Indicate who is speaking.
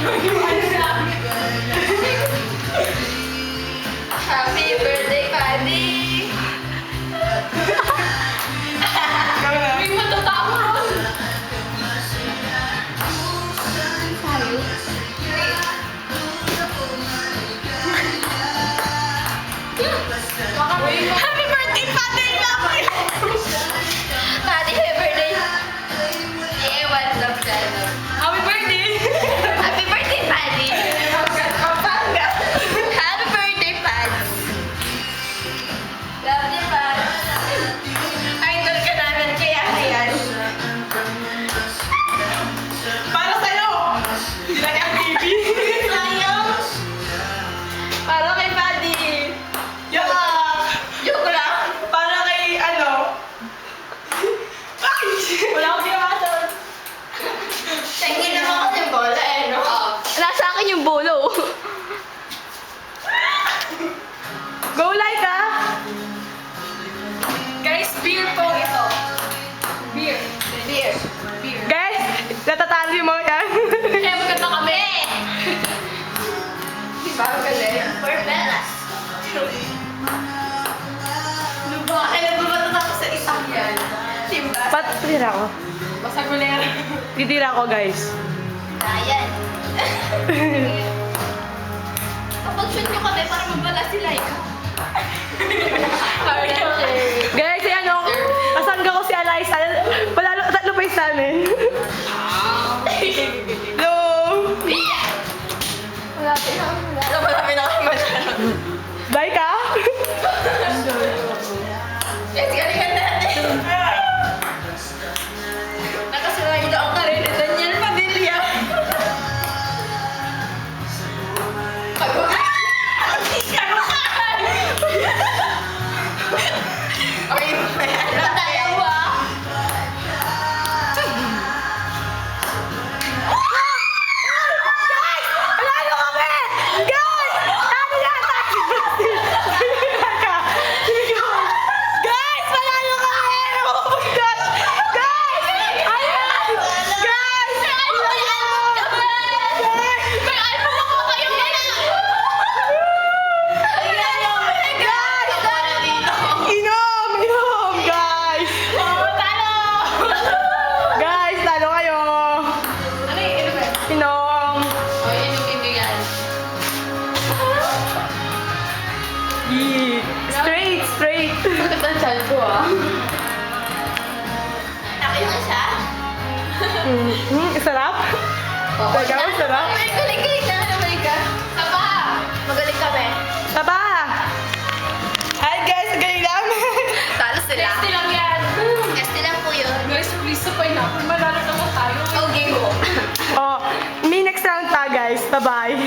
Speaker 1: Happy birthday, Paddy! May matatawa ron. Tayo? Happy birthday, Paddy! Paddy, happy birthday! Yeah, what's up, Chano? Happy birthday! Happy birthday, Paddy! Happy birthday, Paddy! Love you, Paddy! Idol ka namin, kaya ayan.
Speaker 2: Para sa'yo! Sila ni ang baby.
Speaker 1: Sayang! Para kay Paddy!
Speaker 2: Yan.
Speaker 1: Joke lang!
Speaker 2: Para kay ano? Ay! Wala akong ginawa doon.
Speaker 1: Tingin naman kasi bola eh, no? Nasa akin yung bolo.
Speaker 2: Go like ah!
Speaker 1: Guys, beer po ito. Beer. Beer. Beer.
Speaker 2: Guys, natatalo mo yan.
Speaker 1: Kaya maganda kami. Di ba magaling? We're bellas. Luba, kailan ba matatapos sa isang yan? Simba.
Speaker 2: Titira ko.
Speaker 1: Basta gulera.
Speaker 2: Titira ko, guys.
Speaker 1: Ayan. Kapag shoot nyo kami, para magbala si Laika.
Speaker 2: Guys, ayan o. Kasangga ko si Eliza. Palalo, tatlo pa yung namin. Hello!
Speaker 1: Malapit na kami. Malapit na kami masyado.
Speaker 2: Bye ka?
Speaker 1: Yes, galingan natin. Nakasalay na ang karin ni Daniel Padilla. Ay, natawa.
Speaker 2: Palalo kami! Guys! Ano yata? Guys! Palalo kami! Oh my gosh! Guys! Ayan! Guys!
Speaker 1: May album ako kayo ngayon.
Speaker 2: Inom! Inom! Guys! Guys! Talo kayo!
Speaker 1: Ano yung inom eh?
Speaker 2: Inom!
Speaker 1: Oh, inumin nyo yan.
Speaker 2: Straight! Straight!
Speaker 1: Bakit ang chan ko ah? Akin na siya?
Speaker 2: Sarap? Teka, sarap?
Speaker 1: Galing na naman ka. Saba! Magaling kami.
Speaker 2: Taba! Hi guys! Galing namin!
Speaker 1: Talo sila. Testi lang yan. Testi lang po yun. Guys, please sabay na. Kung manalo naman tayo. Okay, go.
Speaker 2: Oh, may next round pa guys. Bye-bye!